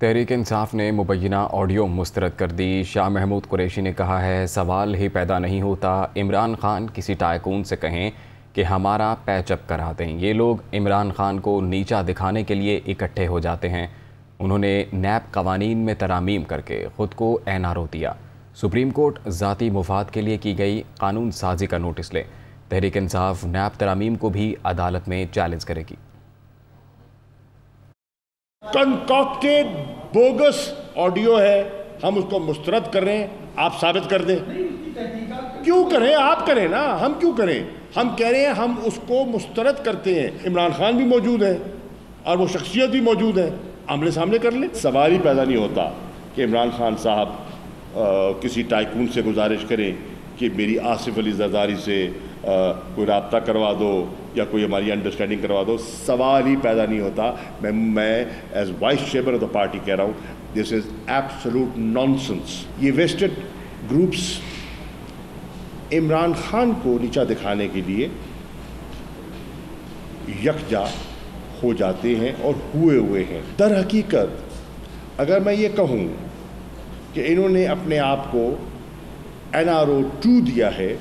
तहरीक इंसाफ ने मुबैना ऑडियो मुस्तरद कर दी। शाह महमूद कुरैशी ने कहा है, सवाल ही पैदा नहीं होता। इमरान खान किसी टाइकून से कहें कि हमारा पैचअप करा दें। ये लोग इमरान खान को नीचा दिखाने के लिए इकट्ठे हो जाते हैं। उन्होंने नैब कवानीन में तरामीम करके ख़ुद को NRO दिया। सुप्रीम कोर्ट ज़ाती मुफाद के लिए की गई कानून साजी का नोटिस ले। तहरीक इंसाफ नैब तरामीम को भी अदालत में चैलेंज करेगी। कंकॉक्टेड बोगस ऑडियो है, हम उसको मुस्तरद कर रहे हैं, आप साबित कर दें। क्यों करें? आप करें ना, हम क्यों करें? हम कह रहे हैं हम उसको मुस्तरद करते हैं। इमरान खान भी मौजूद है और वो शख्सियत भी मौजूद है, आमने सामने कर लें। सवाल ही पैदा नहीं होता कि इमरान खान साहब किसी टाइकून से गुजारिश करें कि मेरी आसिफ अली जरदारी से कोई राब्ता करवा दो या कोई हमारी अंडरस्टैंडिंग करवा दो। सवाल ही पैदा नहीं होता। मैं as vice chairman of the party कह रहा हूँ, दिस इज एब्सोल्यूट नॉनसेंस। ये वेस्टेड ग्रुप्स इमरान खान को नीचा दिखाने के लिए यकजा हो जाते हैं और हुए हैं। दर हकीकत अगर मैं ये कहूँ कि इन्होंने अपने आप को NRO 2 दिया है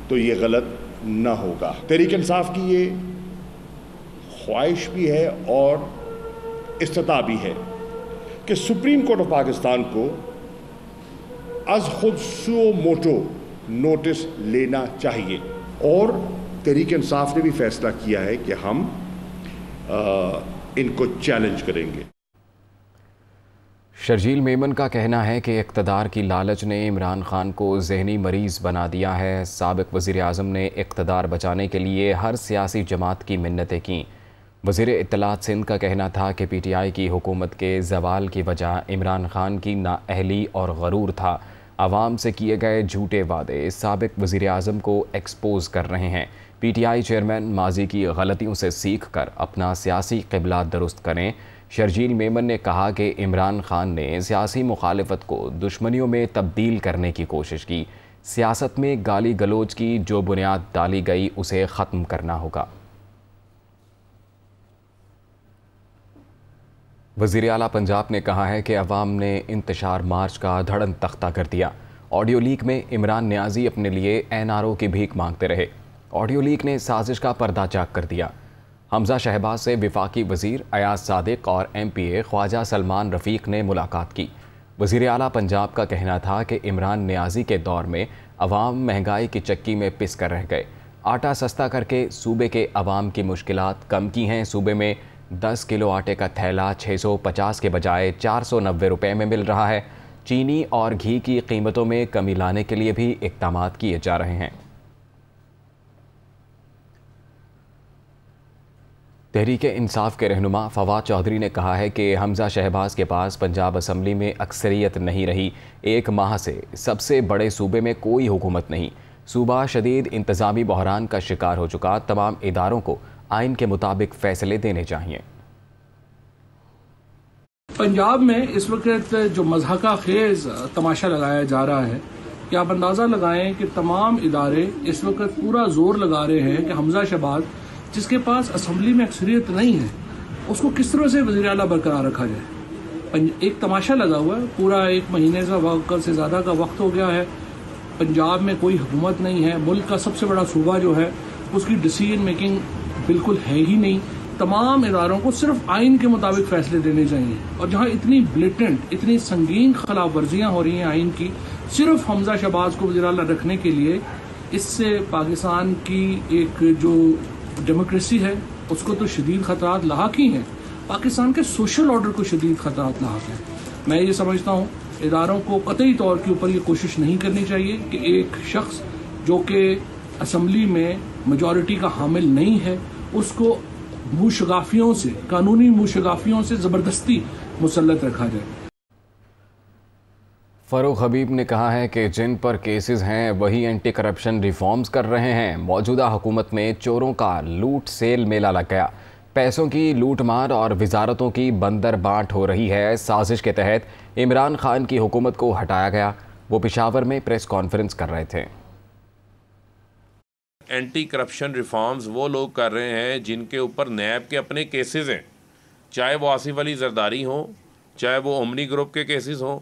तो ये गलत ना होगा। तहरीक इंसाफ की ये ख्वाहिश भी है और इस्तिता भी है कि सुप्रीम कोर्ट ऑफ पाकिस्तान को अज खुद सुओ मोटो नोटिस लेना चाहिए। और तहरीक इंसाफ ने भी फैसला किया है कि हम इनको चैलेंज करेंगे। शर्जील मेमन का कहना है कि इक़्तिदार की लालच ने इमरान खान को ज़हनी मरीज़ बना दिया है। साबिक़ वज़ीर आज़म ने इक़्तिदार बचाने के लिए हर सियासी जमात की मिन्नतें कीं। वज़ीर इत्तलात सिंध का कहना था कि PTI की हुकूमत के ज़वाल की वजह इमरान खान की नाअहली और गरूर था। आवाम से किए गए झूठे वादे साबिक़ वज़ीर आज़म को एक्सपोज़ कर रहे हैं। PTI चेयरमैन माजी की गलतियों से सीख कर अपना सियासी क़िबला दुरुस्त करें। शर्जील मेमन ने कहा कि इमरान खान ने सियासी मुखालिफत को दुश्मनियों में तब्दील करने की कोशिश की। सियासत में गाली गलोच की जो बुनियाद डाली गई उसे ख़त्म करना होगा। वज़ीर आला पंजाब ने कहा है कि अवाम ने इंतशार मार्च का धड़न तख्ता कर दिया। ऑडियो लीक में इमरान नियाज़ी अपने लिए NRO की भीख मांगते रहे। ऑडियो लीक ने साजिश का पर्दाचाक कर दिया। हमजा शहबाज से वफाकी वज़ीर अयाज सादिक और MPA ख्वाजा सलमान रफ़ीक ने मुलाकात की। वज़ीर आला पंजाब का कहना था कि इमरान नियाज़ी के दौर में अवाम महंगाई की चक्की में पिस कर रह गए। आटा सस्ता करके सूबे के अवाम की मुश्किलात कम की हैं। सूबे में 10 किलो आटे का थैला 650 के बजाय 490 रुपये में मिल रहा है। चीनी और घी की कीमतों में कमी लाने के लिए भी इक़दाम किए जा रहे हैं। तहरीक इंसाफ के रहनुमा फवाद चौधरी ने कहा है कि हमजा शहबाज के पास पंजाब असम्बली में अक्सरियत नहीं रही। 1 माह से सबसे बड़े सूबे में कोई हुकूमत नहीं। सूबा शदीद इंतज़ामी बहरान का शिकार हो चुका। तमाम इदारों को आइन के मुताबिक फ़ैसले देने चाहिए। पंजाब में इस वक्त जो मज़हका खेज तमाशा लगाया जा रहा है कि आप अंदाज़ा लगाएं कि तमाम इदारे इस वक्त पूरा जोर लगा रहे हैं कि हमजा शहबाज जिसके पास असम्बली में अक्सरियत नहीं है उसको किस तरह से वज़ीर आला बरकरार रखा जाए। एक तमाशा लगा हुआ है। पूरा 1 महीने का से ज़्यादा का वक्त हो गया है। पंजाब में कोई हुकूमत नहीं है। मुल्क का सबसे बड़ा सूबा जो है उसकी डिसीजन मेकिंग बिल्कुल है ही नहीं। तमाम इदारों को सिर्फ आइन के मुताबिक फैसले देने चाहिए। और जहाँ इतनी ब्लेटेंट, इतनी संगीन खिलाफ वर्जियाँ हो रही हैं आइन की, सिर्फ हमजा शहबाज को वज़ीर आला रखने के लिए, इससे पाकिस्तान की एक जो डेमोक्रेसी है उसको तो शदीद खतरात लाहक ही हैं। पाकिस्तान के सोशल ऑर्डर को शदीद खतरात लाहक हैं। मैं ये समझता हूँ इदारों को कतई तौर के ऊपर ये कोशिश नहीं करनी चाहिए कि एक शख्स जो कि असम्बली में मेजॉरिटी का हामिल नहीं है उसको मुशगाफियों से, कानूनी मुशगाफियों से ज़बरदस्ती मुसल्लत रखा जाए। फ़ारूक हबीब ने कहा है कि जिन पर केसेस हैं वही एंटी करप्शन रिफॉर्म्स कर रहे हैं। मौजूदा हुकूमत में चोरों का लूट सेल मेला लग गया। पैसों की लूट मार और वजारतों की बंदर बांट हो रही है। साजिश के तहत इमरान खान की हुकूमत को हटाया गया। वो पेशावर में प्रेस कॉन्फ्रेंस कर रहे थे। एंटी करप्शन रिफॉर्म्स वो लोग कर रहे हैं जिनके ऊपर नैब के अपने केसेस हैं, चाहे वो आसिफ अली जरदारी हों, चाहे वो ओमनी ग्रुप के केसेस हों,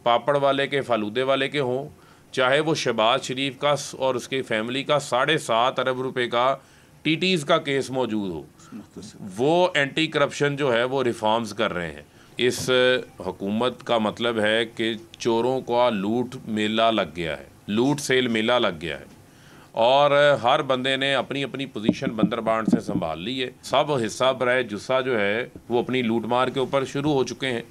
पापड़ वाले के, फालूदे वाले के हों, चाहे वो शहबाज शरीफ का और उसकी फैमिली का 7.5 अरब रुपए का टीटीज़ का केस मौजूद हो, वो एंटी करप्शन जो है वो रिफॉर्म्स कर रहे हैं। इस हुकूमत का मतलब है कि चोरों का लूट मेला लग गया है, लूट सेल मेला लग गया है, और हर बंदे ने अपनी अपनी पोजीशन बंदरबांट से संभाल ली है। सब हिस्सा बराए जुस्सा जो है वो अपनी लूटमार के ऊपर शुरू हो चुके हैं।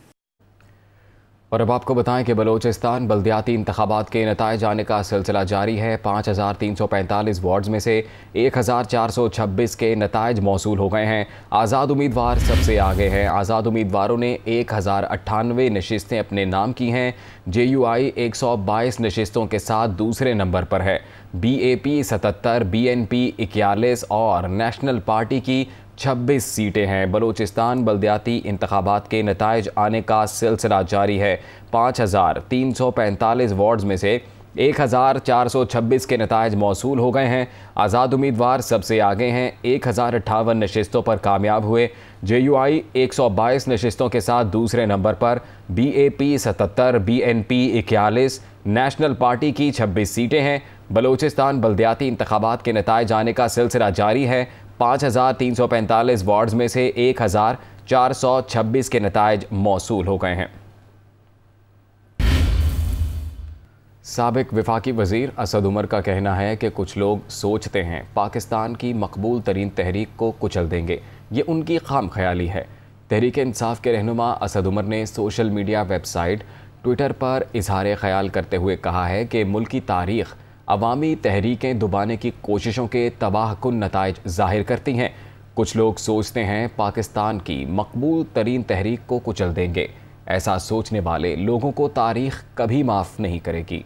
और अब आपको बताएं कि बलूचिस्तान बल्दियाती इंतखाबात के नताइज आने का सिलसिला जारी है। 5345 वार्ड्स में से 1426 के नताइज मौसूल हो गए हैं। आज़ाद उम्मीदवार सबसे आगे हैं। आज़ाद उम्मीदवारों ने 1098 नशिस्तें अपने नाम की हैं। JUI 122 नशिस्तों के साथ दूसरे नंबर पर है। BAP 77, BNP 41 और नेशनल पार्टी की 26 सीटें हैं। बलूचिस्तान बल्दियाती इंतखाबात के नताइज आने का सिलसिला जारी है। 5345 वार्ड्स में से 1426 के नताइज मौसूल हो गए हैं। आज़ाद उम्मीदवार सबसे आगे हैं, 1058 नशिस्तों पर कामयाब हुए। JUI 122 नशिस्तों के साथ दूसरे नंबर पर, BAP 77, BNP 41, नेशनल पार्टी की 26 सीटें हैं। बलूचिस्तान बल्दियाती इंतखाबात के नताइज आने का सिलसिला जारी है। 5345 वार्ड्स में से 1426 के नताइज मौसूल हो गए हैं। साबिक वफाकी वज़ीर असद उमर का कहना है कि कुछ लोग सोचते हैं पाकिस्तान की मकबूल तरीन तहरीक को कुचल देंगे। ये उनकी खाम ख्याली है। तहरीक इंसाफ के रहनुमा असद उमर ने सोशल मीडिया, वेबसाइट, ट्विटर पर इजहार ख्याल करते हुए कहा है कि मुल्क की तारीख़ अवामी तहरीकें दबाने की कोशिशों के तबाहकुन नताइज ज़ाहिर करती हैं। कुछ लोग सोचते हैं पाकिस्तान की मकबूल तरीन तहरीक को कुचल देंगे। ऐसा सोचने वाले लोगों को तारीख़ कभी माफ़ नहीं करेगी।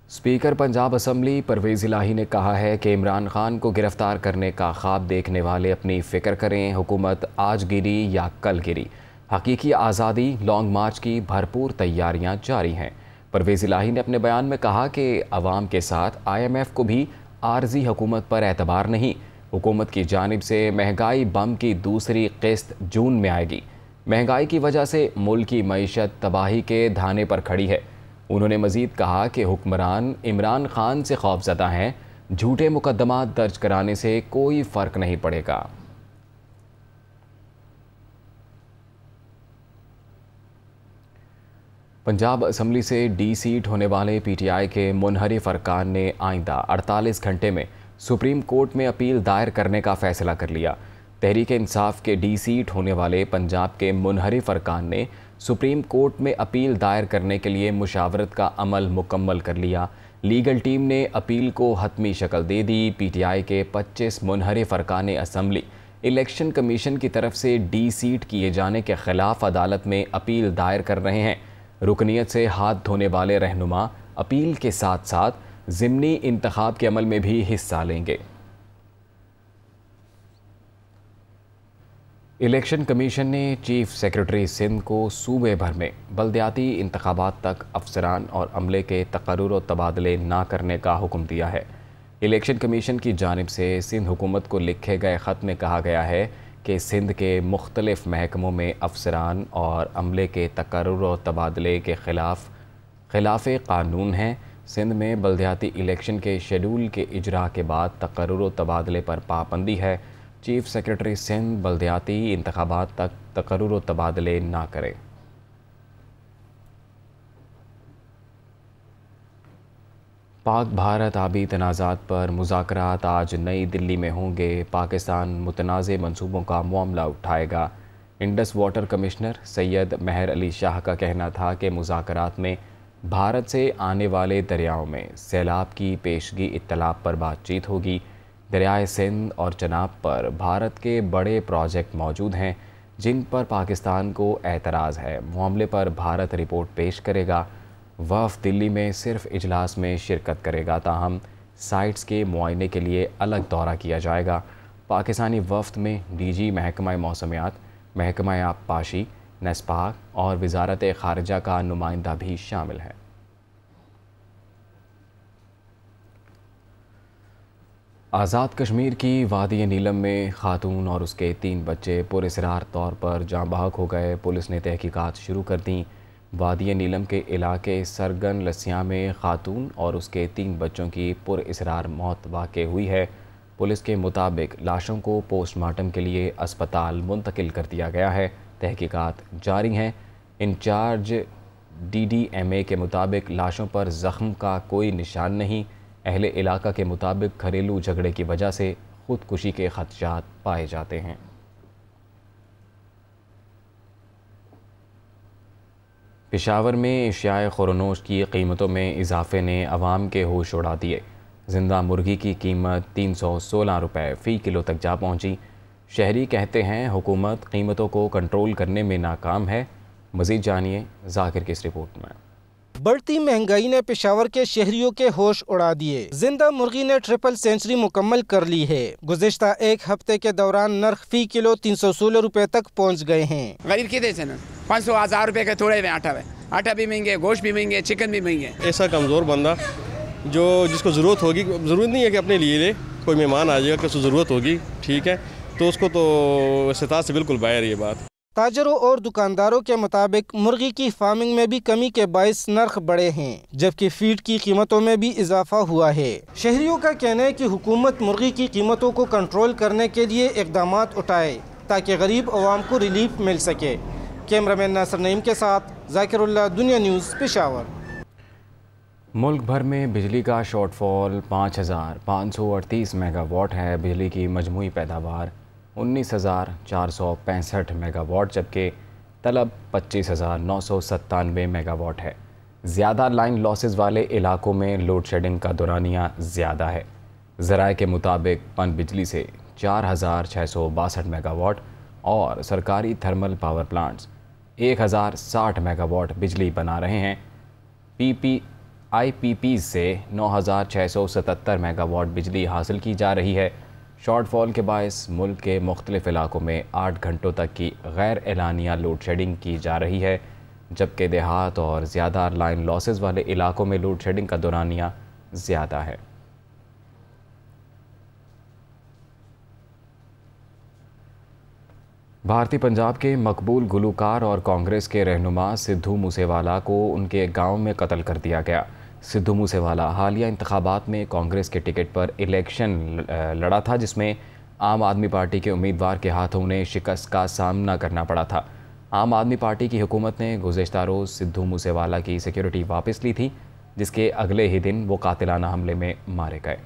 स्पीकर पंजाब असम्बली परवेज़ इलाही ने कहा है कि इमरान खान को गिरफ्तार करने का ख्वाब देखने वाले अपनी फ़िक्र करें। हुकूमत आज गिरी या कल गिरी, हकीकी आज़ादी लॉन्ग मार्च की भरपूर तैयारियां जारी हैं। परवेज़ इलाही ने अपने बयान में कहा कि अवाम के साथ IMF को भी आर्जी हुकूमत पर एतबार नहीं। हुकूमत की जानिब से महंगाई बम की दूसरी किस्त जून में आएगी। महंगाई की वजह से मुल्क की मईशत तबाही के धाने पर खड़ी है। उन्होंने मज़ीद कहा कि हुक्मरान इमरान खान से खौफज़दा हैं। झूठे मुकदमात दर्ज कराने से कोई फ़र्क नहीं पड़ेगा। पंजाब असम्बली से D सीट होने वाले PTI के मुनहरिफ अरकान ने आइंदा 48 घंटे में सुप्रीम कोर्ट में अपील दायर करने का फ़ैसला कर लिया। तहरीक इंसाफ के D सीट होने वाले पंजाब के मुनहरिफ अरकान ने सुप्रीम कोर्ट में अपील दायर करने के लिए मुशावरत का अमल मुकम्मल कर लिया। लीगल टीम ने अपील को हतमी शक्ल दे दी। PTI के 25 मुनहरिफ अरकान असम्बली इलेक्शन कमीशन की तरफ से D सीट किए जाने के ख़िलाफ़ अदालत में अपील दायर कर रहे हैं। रुकनियत से हाथ धोने वाले रहनुमा अपील के साथ साथ ज़िमनी इंतखाब के अमल में भी हिस्सा लेंगे। इलेक्शन कमीशन ने चीफ सेक्रेटरी सिंध को सूबे भर में बल्दियाती इंतखाबात तक अफसरान और अमले के तकर्रुर और तबादले ना करने का हुक्म दिया है। इलेक्शन कमीशन की जानिब से सिंध हुकूमत को लिखे गए ख़त में कहा गया है कि सिंध के मुख्तलिफ़ महकमों में अफसरान और अमले के तकर्रुर और तबादले के खिलाफ़ कानून हैं। सिंध में बल्दियाती इलेक्शन के शेड्यूल के इजरा के बाद तकर्रुर और तबादले पर पाबंदी है। चीफ सेक्रेटरी सिंध बल्दियाती इंतखाबात तक तकर्रुर और तबादले ना करें। पाक भारत आबी तनाज़ात पर मुज़ाकरात आज नई दिल्ली में होंगे। पाकिस्तान मुतनाज़े मंसूबों का मामला उठाएगा। इंडस वाटर कमिश्नर सैयद महर अली शाह का कहना था कि मुज़ाकरात में भारत से आने वाले दरियाओं में सैलाब की पेशगी इत्तलाब पर बातचीत होगी। दरियाए सिंध और चनाब पर भारत के बड़े प्रोजेक्ट मौजूद हैं जिन पर पाकिस्तान को एतराज़ है। मामले पर भारत रिपोर्ट पेश करेगा। वफ़द दिल्ली में सिर्फ इजलास में शिरकत करेगा, ताहम साइट्स के मुआयने के लिए अलग दौरा किया जाएगा। पाकिस्तानी वफ़द में DG महकमा मौसमियात, महकमा आबपाशी, नस्पाक और वजारत ख़ारिजा का नुमाइंदा भी शामिल है। आज़ाद कश्मीर की वादी नीलम में खातून और उसके 3 बच्चे पुरअसरार तौर पर जाँ बहक हो गए। पुलिस ने तहकीकात शुरू कर दी। वादी नीलम के इलाके सरगन लसिया में खातून और उसके 3 बच्चों की पुरअसरार मौत वाक़ हुई है। पुलिस के मुताबिक लाशों को पोस्टमार्टम के लिए अस्पताल मुंतकिल कर दिया गया है। तहकीकात जारी हैं। इंचार्ज DDMA के मुताबिक लाशों पर ज़ख्म का कोई निशान नहीं। अहले इलाका के मुताबिक घरेलू झगड़े की वजह से खुदकुशी के खदशात पाए जाते हैं। पेशावर में अशियाए खुरनोश की कीमतों में इजाफे ने अवाम के होश उड़ा दिए। जिंदा मुर्गी की कीमत 316 रुपये फ़ी किलो तक जा पहुंची। शहरी कहते हैं हुकूमत कीमतों को कंट्रोल करने में नाकाम है। मज़ीद जानिए जाकिर की इस रिपोर्ट में। बढ़ती महंगाई ने पेशावर के शहरियों के होश उड़ा दिए। जिंदा मुर्गी ने ट्रिपल सेंचुरी मुकम्मल कर ली है। गुज़िश्ता एक हफ्ते के दौरान नर्ख फ़ी किलो 316 रुपये तक पहुँच गए हैं। गरीब की 500-1000 रुपये के थोड़े में आटा भी महंगे, गोश्त भी महंगे, चिकन भी महंगे। ऐसा कमज़ोर बंदा जिसको ज़रूरत होगी, ज़रूरत नहीं है कि अपने लिए ले, कोई मेहमान आ जाएगा कि उसको ज़रूरत होगी, ठीक है, तो उसको तो सितार से बिल्कुल बाहर ये बात। ताजरों और दुकानदारों के मुताबिक मुर्गी की फार्मिंग में भी कमी के बायस नर्ख बढ़े हैं, जबकि फीड की कीमतों में भी इजाफा हुआ है। शहरियों का कहना है कि हुकूमत मुर्गी की कीमतों को कंट्रोल करने के लिए इकदाम उठाए ताकि गरीब अवाम को रिलीफ मिल सके। कैमरामैन नासिर नईम के साथ जाकिरुल्लाह, दुनिया न्यूज़, पेशावर। मुल्क भर में बिजली का शॉर्टफॉल 5538 मेगावाट है। बिजली की मजमूई पैदावार 19,465 मेगावाट, जबकि तलब 25,997 मेगावाट है। ज़्यादा लाइन लॉसेस वाले इलाकों में लोड शेडिंग का दौरानिया ज़्यादा है। ज़राए के मुताबिक पन बिजली से 4,662 मेगावाट और सरकारी थर्मल पावर प्लांट्स 1,060 मेगावाट बिजली बना रहे हैं। IPP से 9,677 मेगावाट बिजली हासिल की जा रही है। शॉर्टफॉल के बायस मुल्क के मुख्तलिफ इलाकों में 8 घंटों तक की गैर एलानिया लोड शेडिंग की जा रही है, जबकि देहात और ज़्यादा लाइन लॉसेस वाले इलाकों में लोड शेडिंग का दौरानिया ज़्यादा है। भारतीय पंजाब के मकबूल गुलूकार और कांग्रेस के रहनुमा सिद्धू मूसेवाला को उनके गांव में कत्ल कर दिया गया। सिद्धू मूसेवाला हालिया इंतखाबात में कांग्रेस के टिकट पर इलेक्शन लड़ा था, जिसमें आम आदमी पार्टी के उम्मीदवार के हाथों उन्हें शिकस्त का सामना करना पड़ा था। आम आदमी पार्टी की हुकूमत ने गुज़िश्ता रोज़ सिद्धू मूसेवाला की सिक्योरिटी वापस ली थी, जिसके अगले ही दिन वो कातिलाना हमले में मारे गए।